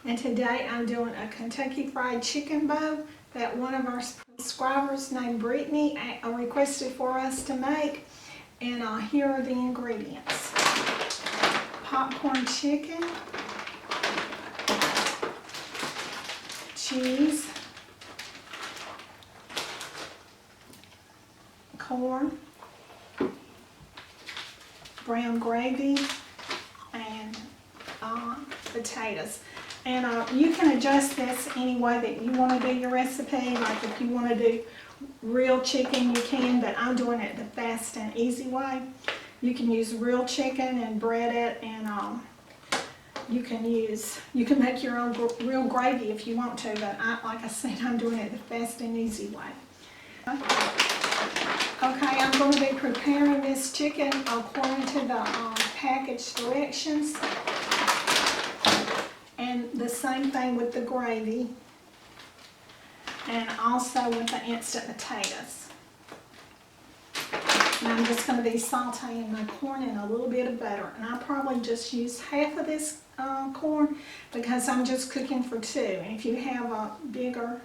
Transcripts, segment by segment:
And today I'm doing a Kentucky Fried Chicken bowl that one of our subscribers named Brittany requested for us to make. And here are the ingredients. Popcorn chicken, cheese, corn, brown gravy, and potatoes. And you can adjust this any way that you want to do your recipe. Like if you want to do real chicken, you can, but I'm doing it the fast and easy way. You can use real chicken and bread it, and you can make your own real gravy if you want to, but like I said, I'm doing it the fast and easy way. Okay, I'm going to be preparing this chicken according to the package directions. And the same thing with the gravy, and also with the instant potatoes. And I'm just going to be sauteing my corn in a little bit of butter. And I probably just use half of this corn because I'm just cooking for two. And if you have a bigger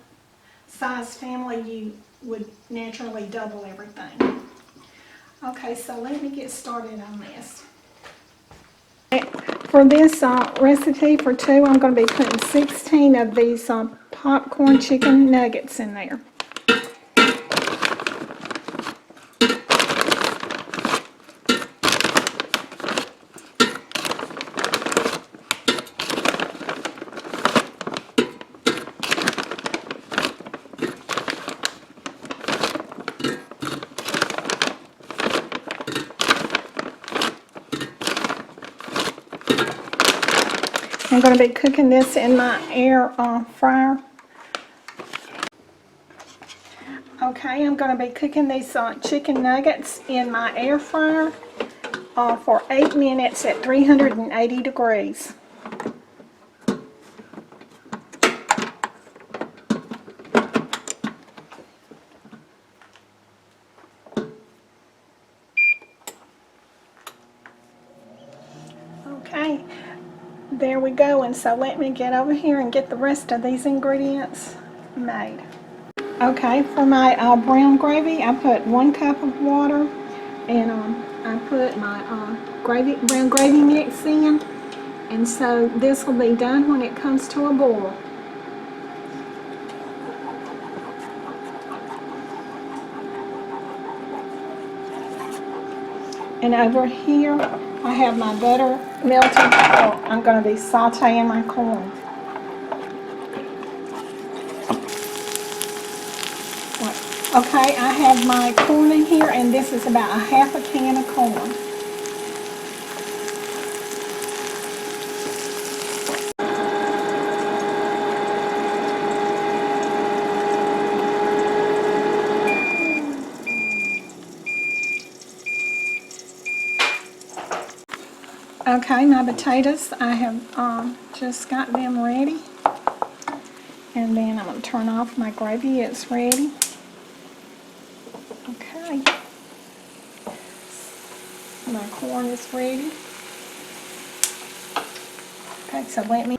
size family, you would naturally double everything. Okay, so let me get started on this. For this recipe for two, I'm going to be putting 16 of these popcorn chicken nuggets in there. I'm going to be cooking this in my air fryer. Okay, I'm going to be cooking these chicken nuggets in my air fryer for 8 minutes at 380 degrees. Okay. There we go, and so let me get over here and get the rest of these ingredients made. Okay, for my brown gravy, I put 1 cup of water, and I put my brown gravy mix in, and so this will be done when it comes to a boil. And over here, I have my butter melted. I'm going to be sauteing my corn. Okay, I have my corn in here, and this is about a half a can of corn. Okay, my potatoes, I have just got them ready. And then I'm going to turn off my gravy. It's ready. Okay. My corn is ready. Okay, so let me...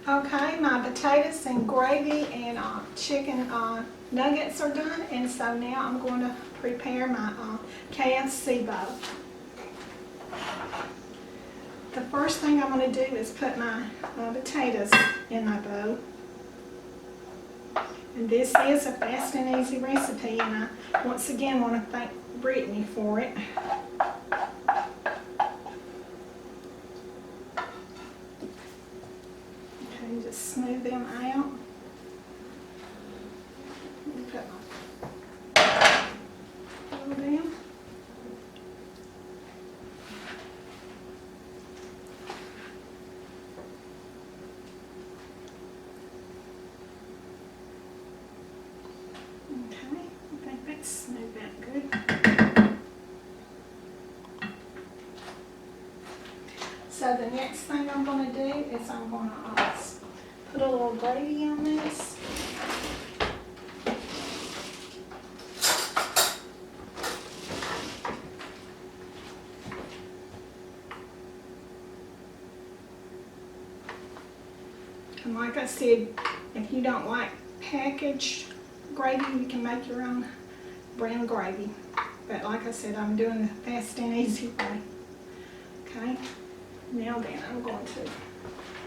Okay, my potatoes and gravy and chicken nuggets are done. And so now I'm going to prepare my KFC bowl. The first thing I'm going to do is put my potatoes in my bowl. And this is a fast and easy recipe, and I once again want to thank Brittany for it. Okay, just smooth them out. Let me put my bowl down. Smooth that good. So the next thing I'm going to do is I'm going to put a little gravy on this. And like I said, if you don't like packaged gravy, you can make your own brown gravy. But like I said, I'm doing the fast and easy way. Okay, now then I'm going to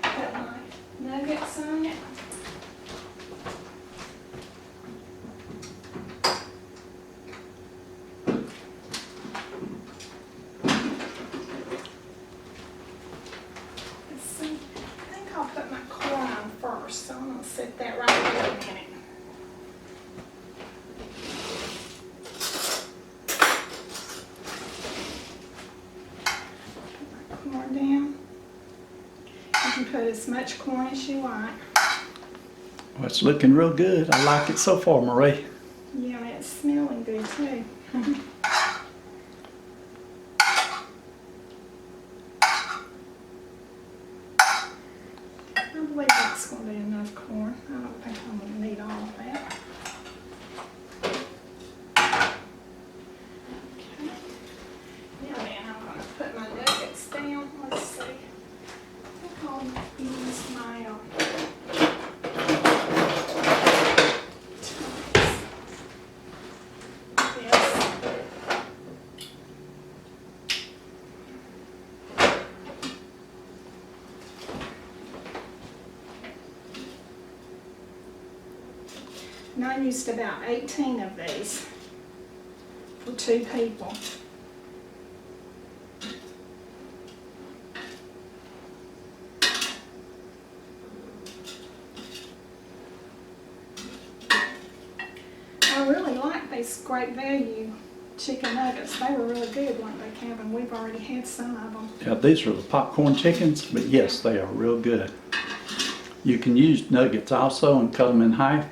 put my nuggets on it. Let's see, I think I'll put my corn on first, so I'm going to set that right there a minute. Corn down. You can put as much corn as you like. Well, it's looking real good. I like it so far, Marie. Yeah, it's smelling good too. I believe that's going to be enough corn. I don't think I'm going to need all of that. Okay. Now then, I'm going to put my nuggets down. Let's see. I think I'll use my and I used about 18 of these for 2 people. I really like these Great Value chicken nuggets. They were really good, weren't they, Kevin? We've already had some of them. Yeah, these are the popcorn chickens, but yes, they are real good. You can use nuggets also and cut them in half.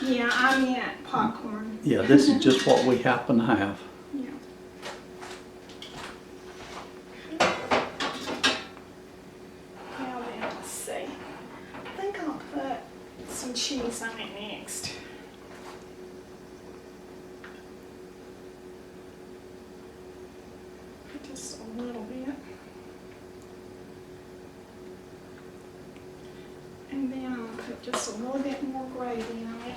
Yeah, I meant popcorn. Yeah, this is just what we happen to have. Yeah. Now then, let's see. I think I'll put some cheese on it next. Just a little bit. And then I'm going to put just a little bit more gravy on it.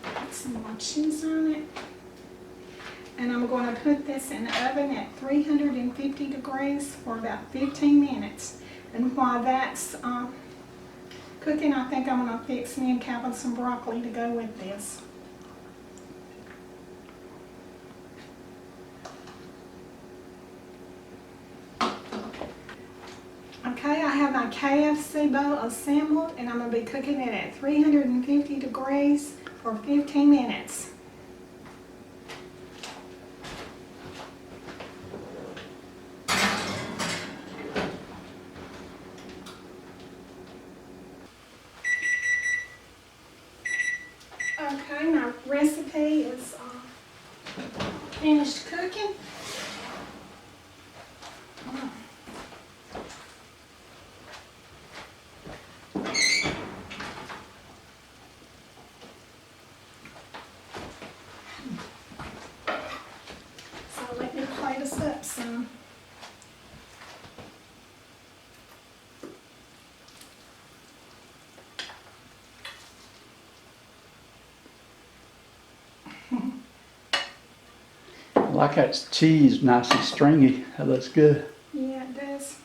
Put some more cheese on it. And I'm going to put this in the oven at 350 degrees for about 15 minutes. And while that's cooking, I think I'm going to fix me and Calvin some broccoli to go with this. Okay, I have my KFC Bowl assembled, and I'm going to be cooking it at 350 degrees for 15 minutes. Okay, my recipe is finished cooking. So let me plate us up some. I like that cheese, nice and stringy. That looks good. Yeah, it does.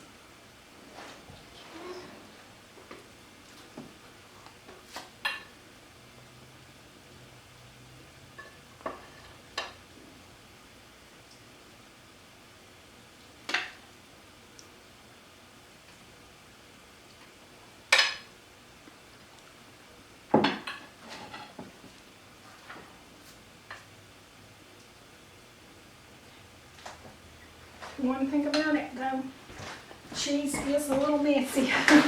One thing about it though, cheese is a little messy. Okay.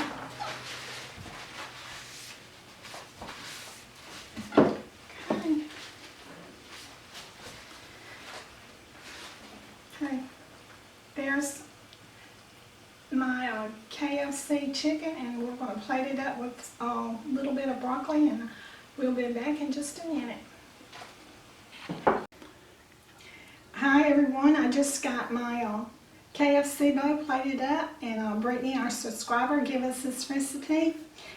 Okay, there's my KFC chicken, and we're going to plate it up with a little bit of broccoli, and we'll be back in just a minute. Hi everyone, I just got my KFC Bowl plated up, and Brittany, our subscriber, gave us this recipe.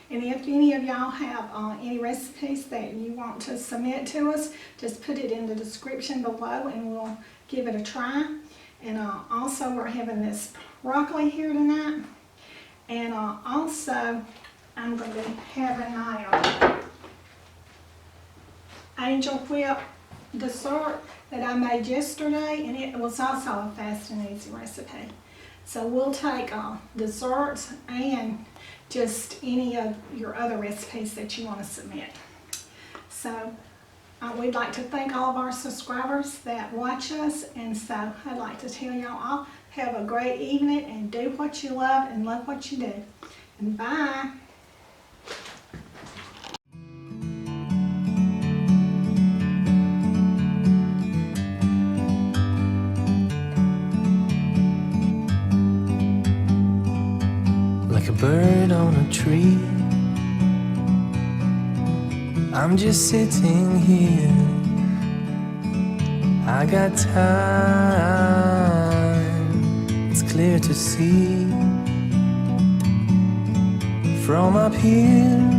And if any of y'all have any recipes that you want to submit to us, just put it in the description below and we'll give it a try. And also we're having this broccoli here tonight. And also I'm going to be having my angel whip dessert that I made yesterday, and it was also a fast and easy recipe. So we'll take desserts and just any of your other recipes that you want to submit. So we'd like to thank all of our subscribers that watch us, and so I'd like to tell y'all all have a great evening and do what you love and love what you do. And bye. Like a bird on a tree, I'm just sitting here. I got time, it's clear to see. From up here